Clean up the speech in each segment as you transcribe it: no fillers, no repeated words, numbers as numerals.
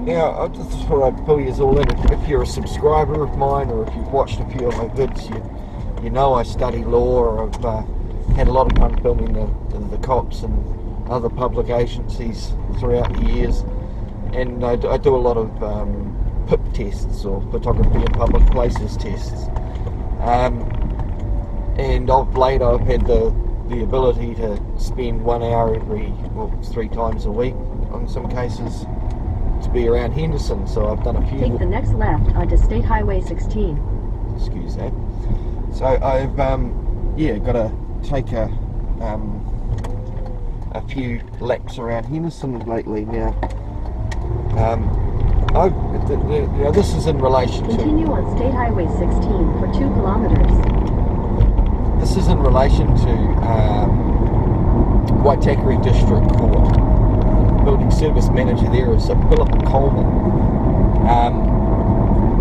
Now, I just thought I'd fill you all in. If you're a subscriber of mine, or if you've watched a few of my vids, you know I study law, or I've had a lot of fun filming the cops and other public agencies throughout the years. And I do a lot of P.I.P.P tests, or Photography in Public Places tests. And of late I've had the ability to spend 1 hour every, 3 times a week on some cases to be around Henderson. So I've done a few. Take the next left onto State Highway 16. Excuse that. So I've got to take a few laps around Henderson lately now. This is in relation to... Continue on State Highway 16 for 2 kilometers. This is in relation to Waitakerei District Court. The building service manager there is Philip Coleman.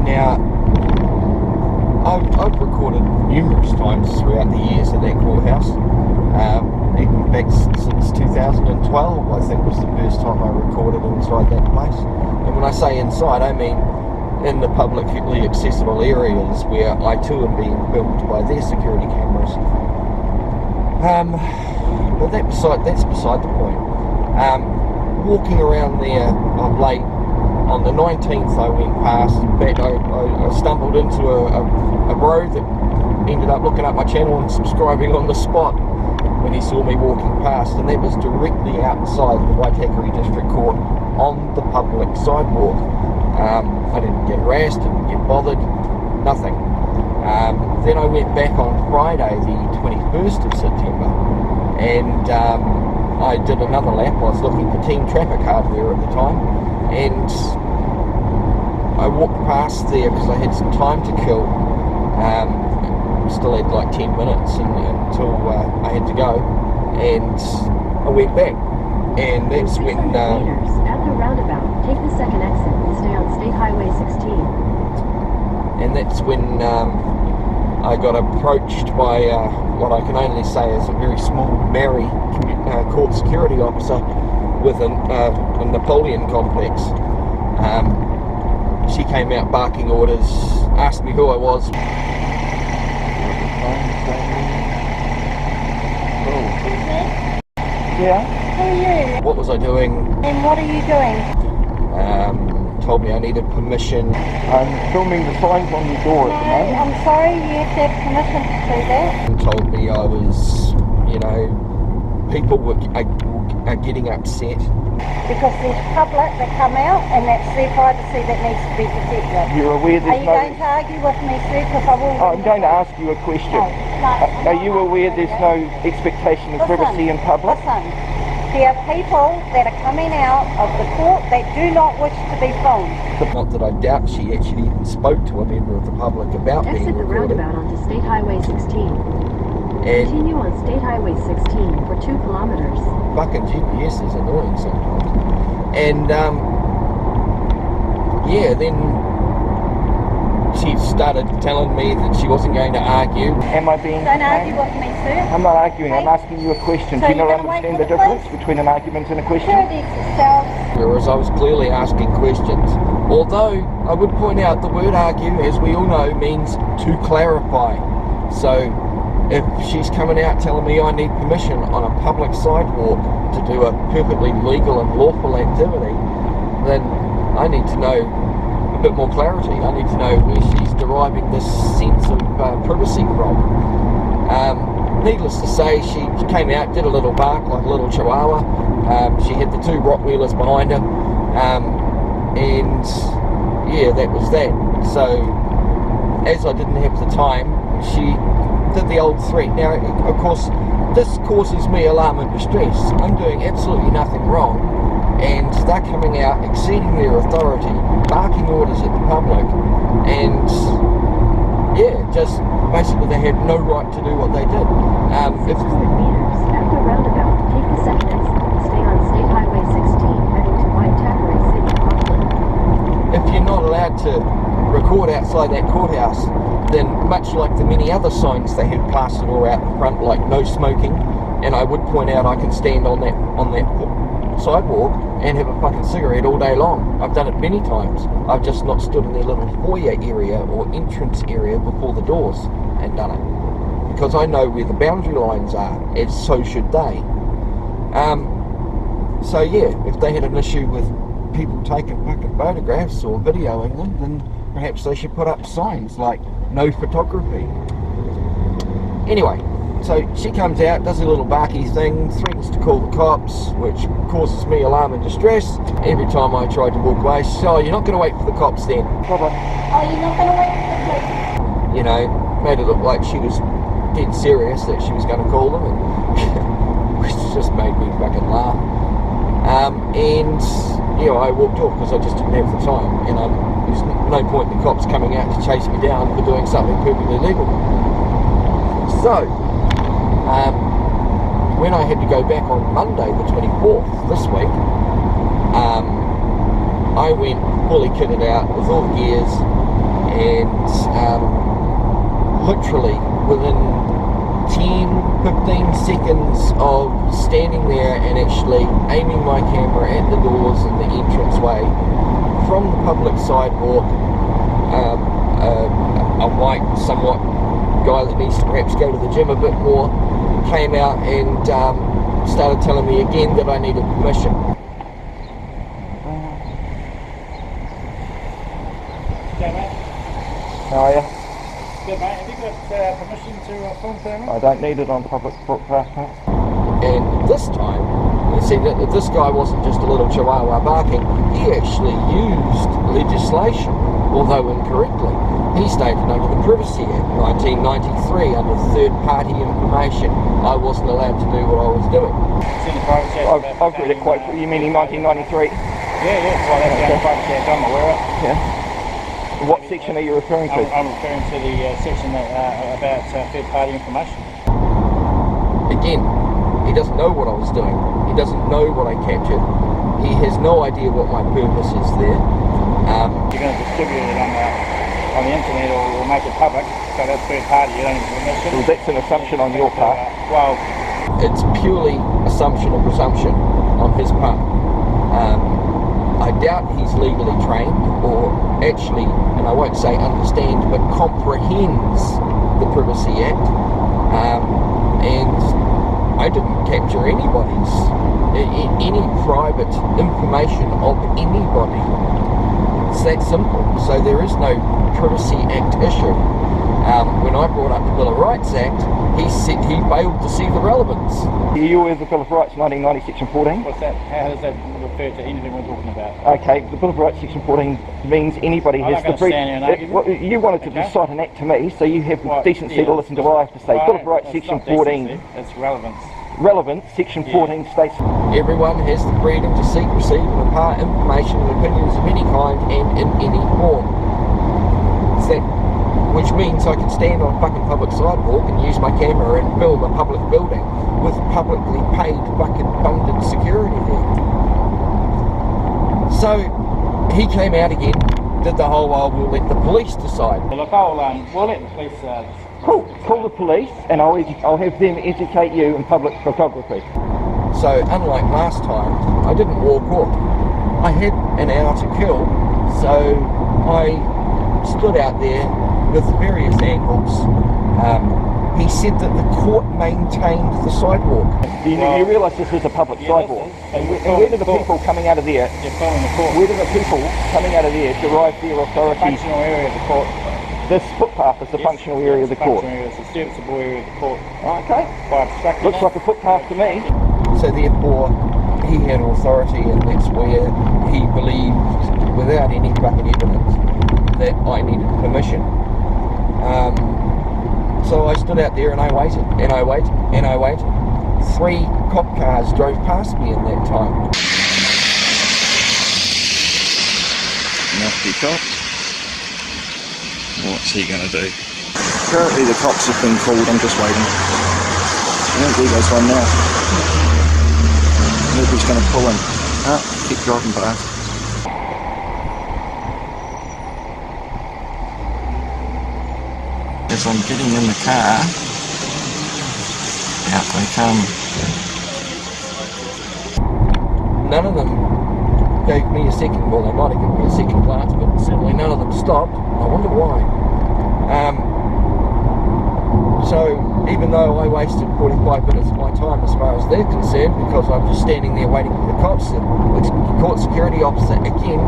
Now, I've recorded numerous times throughout the years at that courthouse. Even back since 2012, I think, was the first time I recorded inside that place. And when I say inside, I mean in the publicly accessible areas where I too am being filmed by their security cameras. But that's beside the point. Walking around there of late, on the 19th I went past. In fact, I stumbled into a bro that ended up looking up my channel and subscribing on the spot when he saw me walking past, and that was directly outside the Waitakerei District Court on the public sidewalk. I didn't get harassed, didn't get bothered, nothing. Then I went back on Friday the 21st of September, and I did another lap. I was looking for Team Traffic hardware at the time, and I walked past there because I had some time to kill. Still had like 10 minutes until I had to go, and I went back, and that's when... meters at the roundabout, take the second exit and stay on State Highway 16. And that's when I got approached by what I can only say is a very small Mary court security officer with a Napoleon complex. She came out barking orders, asked me who I was. Yeah? Who are you? What was I doing? And what are you doing? Told me I needed permission. I'm filming the signs on your door at the moment. I'm sorry, you have to have permission to do that. And told me I was, people are getting upset. Because there's public that come out, and that's their privacy that needs to be protected. You're aware there's Are you going to argue with me, sir? Because I will... I'm going to ask you a question. No, are you aware there's no expectation of privacy in public? Listen, there are people that are coming out of the court that do not wish to be filmed. Not that I doubt she actually even spoke to a member of the public about being recorded. Exit the roundabout onto State Highway 16. And continue on State Highway 16 for 2 kilometers. Fucking GPS is annoying sometimes. And then she started telling me that she wasn't going to argue. Am I being... Don't argue with me, sir. I'm not arguing, I'm asking you a question. So do you not you're gonna understand wait the for the difference between an argument and a question? Introduce yourself. Whereas I was clearly asking questions. Although, I would point out the word argue, as we all know, means to clarify. So, if she's coming out telling me I need permission on a public sidewalk to do a perfectly legal and lawful activity, then I need to know a bit more clarity. I need to know where she's deriving this sense of privacy from. Needless to say, she came out, did a little bark like a little chihuahua. She had the 2 Rottweilers behind her, and yeah, that was that. So, as I didn't have the time, she did the old threat. Now, of course, this causes me alarm and distress. I'm doing absolutely nothing wrong, and they're coming out, exceeding their authority, barking orders at the public, and yeah, just basically they had no right to do what they did. 600 meters at the roundabout, take the second exit and stay on State Highway 16 heading to Waitakerei City Park. If you're not allowed to record outside that courthouse, then much like the many other signs they have plastered all out the front, like no smoking, and I would point out I can stand on that sidewalk and have a fucking cigarette all day long. I've done it many times. I've just not stood in their little foyer area or entrance area before the doors and done it. Because I know where the boundary lines are, and so should they. So yeah, if they had an issue with people taking fucking photographs or videoing them, then perhaps they should put up signs like no photography. Anyway, so she comes out, does a little barky thing, threatens to call the cops, which causes me alarm and distress. Every time I tried to walk away, she said, oh, you're not going to wait for the cops then. Bye-bye. Oh, you're not going to wait for the police? You know, made it look like she was dead serious that she was going to call them, and which just made me fucking laugh. And yeah, I walked off because I just didn't have the time, and there's no point in the cops coming out to chase me down for doing something perfectly legal. So, when I had to go back on Monday the 24th this week, I went fully kitted out with all the gears, and literally within 10-15 seconds of standing there and actually aiming my camera at the doors and the entranceway from the public sidewalk, a white, somewhat guy that needs to perhaps go to the gym a bit more came out and started telling me again that I needed permission. Okay, mate. How are you? Good, mate. Have you got permission to film filming? I don't need it on public footpath. And this time, you see, this guy wasn't just a little chihuahua barking, he actually used legislation, although incorrectly. He stated under the Privacy Act 1993, under third-party information, I wasn't allowed to do what I was doing. It's in the Privacy Act. I've read it quite, you mean in 1993? Yeah, well that's the only Privacy Act I'm aware of. Yeah. What section are you referring to? I'm referring to the section about third-party information. Again, he doesn't know what I was doing. He doesn't know what I captured. He has no idea what my purpose is there. You're going to distribute it on the internet or make it public, so that's third-party, you don't need permission. Well, that's an assumption on your part. Well, it's purely assumption or presumption on his part. I doubt he's legally trained or actually, and I won't say understand, but comprehends the Privacy Act. And I didn't capture any private information of anybody. It's that simple. So there is no Privacy Act issue. When I brought up the Bill of Rights Act, he failed to see the relevance. Are you aware of the Bill of Rights 1990 section 14? what's that? How does that refer to anything we're talking about? Okay, the Bill of Rights section 14 means anybody I'm has not the gonna stand here and argue. Well, you wanted to recite an act to me, so you have the decency to listen to what I have to say. Bill of Rights section 14. It's relevance. Relevant, section 14 states, Everyone has the freedom to seek, receive, and impart information and opinions of any kind and in any form. Which means I can stand on a fucking public sidewalk and use my camera and film a public building with publicly paid fucking funded security there. So he came out again, did the whole we'll let the police decide. Look, we'll let the police... call the police and I'll have them educate you in public photography. So unlike last time, I didn't walk off. I had an hour to kill, so I stood out there with various angles. He said that the court maintained the sidewalk. You realise this is a public sidewalk? And where do the people coming out of there, You're following the court. where do the people coming out of there derive their authority? Functional area of the court. This footpath is the functional area of the court. It's a serviceable area of the court. Okay. By obstructing Looks like a footpath to me. So therefore, he had authority, and that's where he believed, without any fucking evidence, that I needed permission. So I stood out there and I waited, and I waited, and I waited. 3 cop cars drove past me in that time. Nasty cop. What's he going to do? Apparently the cops have been called, I'm just waiting. I think there's one now. Nobody's going to pull him. Keep driving past. As I'm getting in the car, out they come. them gave me a second, well, they might have given me a second glance, but certainly none of them stopped. I wonder why. So even though I wasted 45 minutes of my time as far as they're concerned, because I'm just standing there waiting for the cops, the court security officer again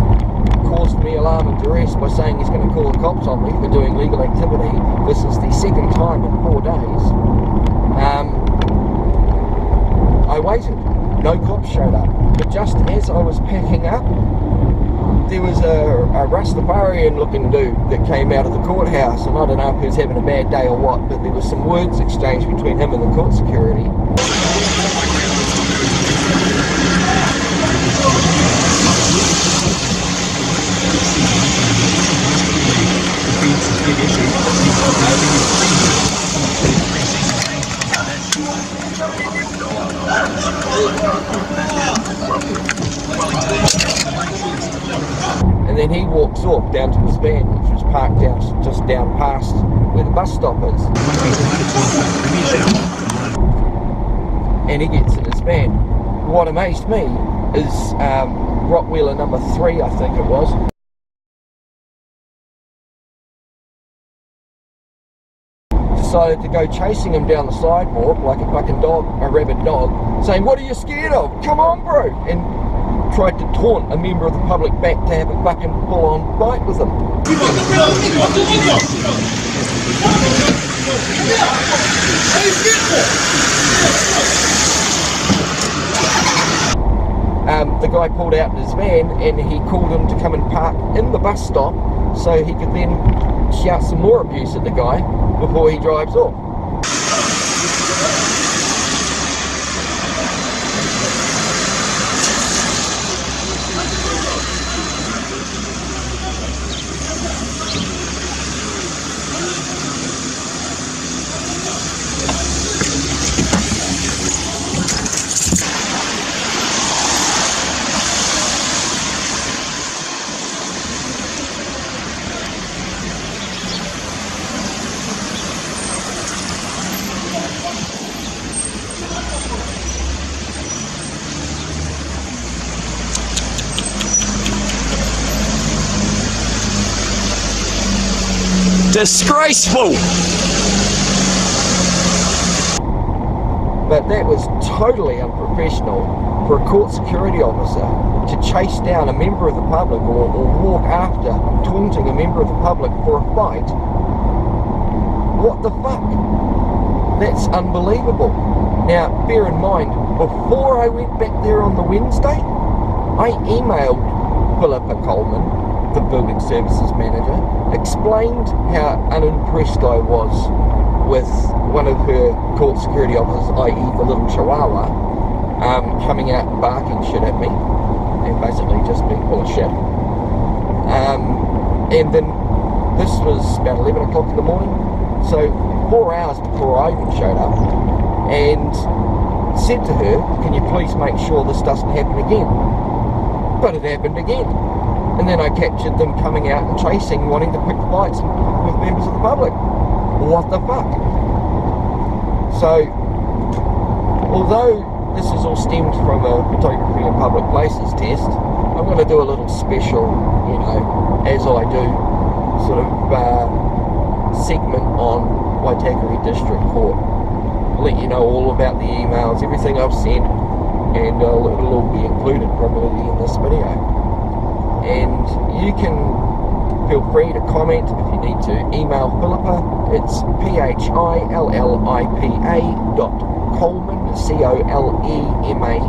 caused me alarm and duress by saying he's going to call the cops on me for doing legal activity. This is the second time in 4 days. I waited. No cops showed up. But just as I was packing up, there was a Rastafarian looking dude that came out of the courthouse, and I don't know if he was having a bad day or what, but there was some words exchanged between him and the court security. And then he walks off down to his van, which was parked just down past where the bus stop is. And he gets in his van. What amazed me is Rottweiler number 3, I think it was. Decided to go chasing him down the sidewalk like a fucking dog, a rabid dog, saying, "What are you scared of? Come on, bro!" And tried to taunt a member of the public back to have a fucking full-on fight with him. The guy pulled out his van and he called him to come and park in the bus stop so he could then shout some more abuse at the guy before he drives off. Disgraceful! But that was totally unprofessional for a court security officer to chase down a member of the public or walk after taunting a member of the public for a fight. What the fuck? That's unbelievable. Now, bear in mind, before I went back there on the Wednesday, I emailed Philippa Coleman, the building services manager, explained how unimpressed I was with one of her court security officers, i.e. the little chihuahua, coming out and barking shit at me and basically just being full of shit. And then this was about 11 o'clock in the morning, so 4 hours before I even showed up, and said to her, "Can you please make sure this doesn't happen again?" But it happened again. And then I captured them coming out and chasing, wanting to pick fights with members of the public. What the fuck? So, although this is all stemmed from a photography in public places test, I'm going to do a little special, you know, as I do, sort of segment on Waitakerei District Court. I'll let you know all about the emails, everything I've sent, and it'll all be included probably in this video. And you can feel free to comment if you need to. Email Philippa. It's philippa.coleman, COLEMAN,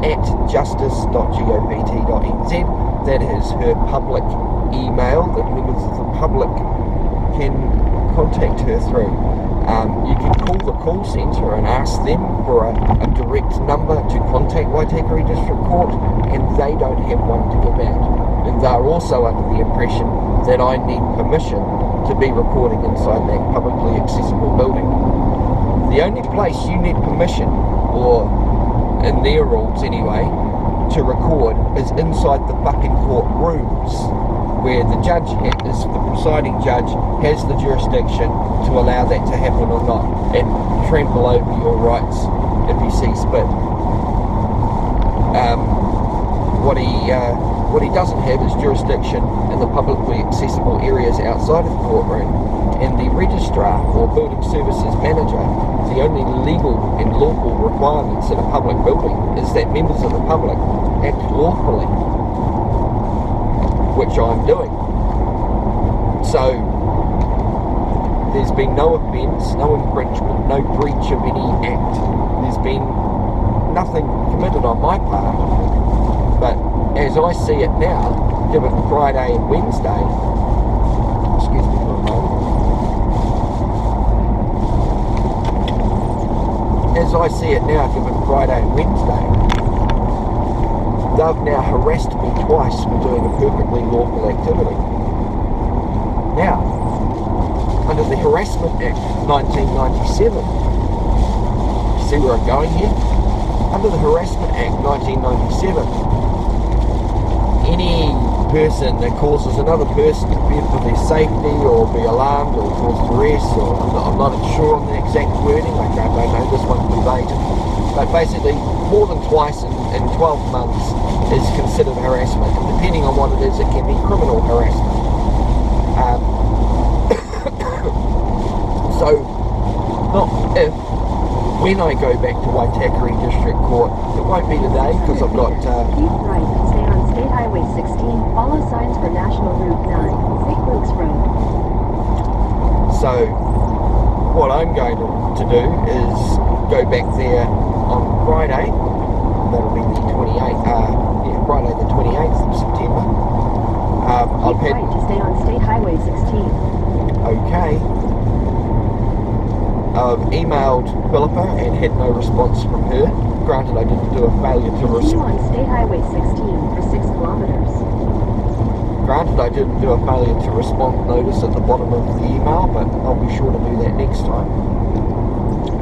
at justice.gopt.nz. That is her public email that members of the public can contact her through. You can call the call centre and ask them for a direct number to contact Waitakerei District Court, and they don't have one to give out. And they're also under the impression that I need permission to be recording inside that publicly accessible building. The only place you need permission, or in their rules anyway, to record is inside the fucking courtrooms, where the judge is the presiding judge has the jurisdiction to allow that to happen or not, and trample over your rights if he sees fit. What he doesn't have is jurisdiction in the publicly accessible areas outside of the courtroom, and the registrar or building services manager, the only legal and lawful requirements in a public building is that members of the public act lawfully, which I'm doing. So there's been no offence, no infringement, no breach of any act. There's been nothing committed on my part, but as I see it now, given Friday and Wednesday, excuse me for a moment, as I see it now, given Friday and Wednesday, they've now harassed me twice for doing a perfectly lawful activity. Now, under the Harassment Act 1997, see where I'm going here? Under the Harassment Act 1997, any person that causes another person to fear for their safety or be alarmed or cause duress, or I'm not sure on the exact wording, I don't know this one verbatim, but basically more than twice in 12 months is considered harassment, and depending on what it is, it can be criminal harassment. So, not if, when I go back to Waitakerei District Court, it won't be today because I've got... Keep right, stay on State Highway 16, follow signs for National Route 9, St. Luke's Road. So, what I'm going to do is go back there on Friday, that'll be the 28th, Friday the 28th of September. Keep right to stay on State Highway 16. Okay. I've emailed Philippa and had no response from her. Granted, I didn't do a failure to Continue on State Highway 16 for 6 kilometers. Granted, I didn't do a failure to respond notice at the bottom of the email, but I'll be sure to do that next time.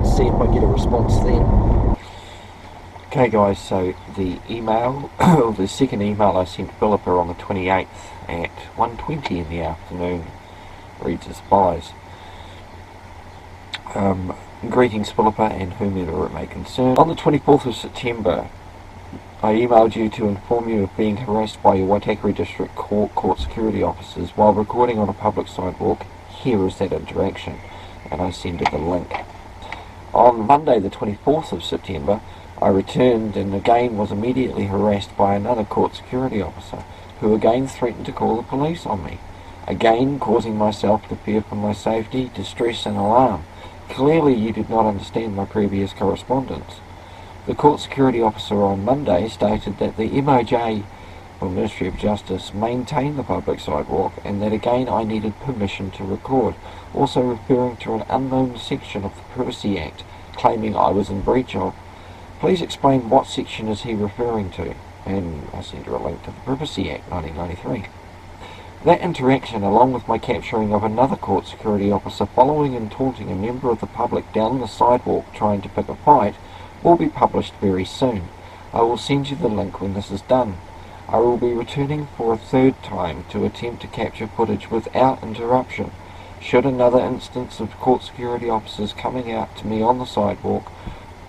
See if I get a response then. Okay guys, so the email, or the second email I sent Philippa on the 28th at 1:20 in the afternoon reads as follows. Greetings Philippa and whomever it may concern. On the 24th of September, I emailed you to inform you of being harassed by your Waitakerei District Court security officers while recording on a public sidewalk. Here is that interaction, and I send her the link. On Monday the 24th of September, I returned and again was immediately harassed by another court security officer, who again threatened to call the police on me, again causing myself to fear for my safety, distress and alarm. Clearly you did not understand my previous correspondence. The court security officer on Monday stated that the MOJ, or Ministry of Justice, maintained the public sidewalk and that again I needed permission to record, also referring to an unknown section of the Privacy Act, claiming I was in breach of. Please explain what section is he referring to? And I sent her a link to the Privacy Act 1993. That interaction, along with my capturing of another court security officer following and taunting a member of the public down the sidewalk trying to pick a fight, will be published very soon. I will send you the link when this is done. I will be returning for a third time to attempt to capture footage without interruption. Should another instance of court security officers coming out to me on the sidewalk,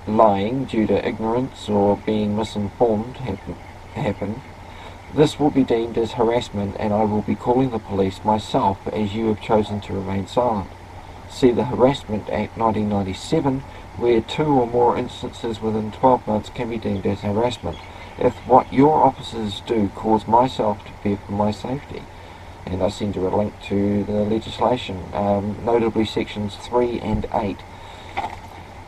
lying due to ignorance or being misinformed happen, this will be deemed as harassment and I will be calling the police myself as you have chosen to remain silent. See the Harassment Act 1997, where 2 or more instances within 12 months can be deemed as harassment if what your officers do cause myself to fear for my safety. And I send you a link to the legislation, notably sections 3 and 8.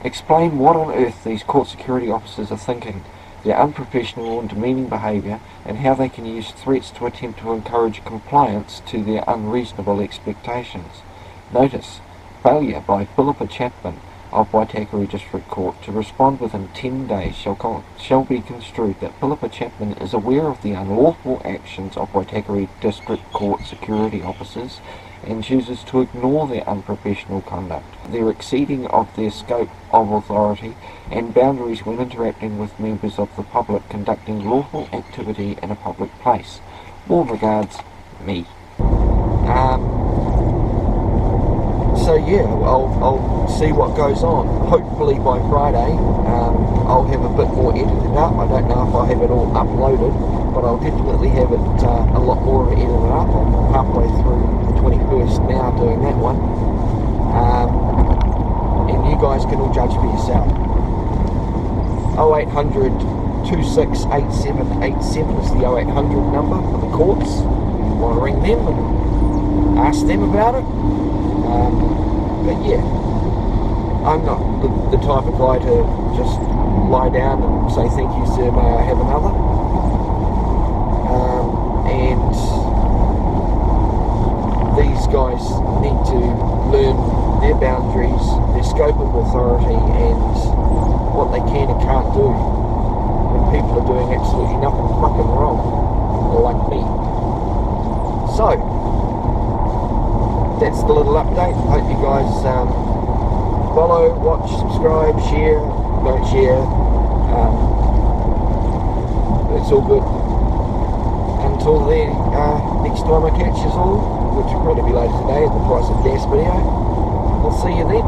Explain what on earth these court security officers are thinking, their unprofessional and demeaning behaviour, and how they can use threats to attempt to encourage compliance to their unreasonable expectations. Notice, failure by Philippa Chapman of Waitakerei District Court to respond within 10 days shall be construed that Philippa Chapman is aware of the unlawful actions of Waitakerei District Court security officers and chooses to ignore their unprofessional conduct, their exceeding of their scope of authority and boundaries when interacting with members of the public conducting lawful activity in a public place. Warm regards, me. So yeah, I'll see what goes on. Hopefully by Friday, I'll have a bit more edited up. I don't know if I'll have it all uploaded. but I'll definitely have it a lot more edited up. I'm halfway through the 21st now doing that one. And you guys can all judge for yourself. 0800 268787 is the 0800 number for the courts. You want to ring them and ask them about it. But yeah, I'm not the type of guy to just lie down and say thank you sir, may I have another. And these guys need to learn their boundaries, their scope of authority, and what they can and can't do when people are doing absolutely nothing fucking wrong, like me. So, that's the little update. Hope you guys follow, watch, subscribe, share, don't share. It's all good. Until then, next time I catch you all, which will probably be later today at the price of gas video, I'll see you then.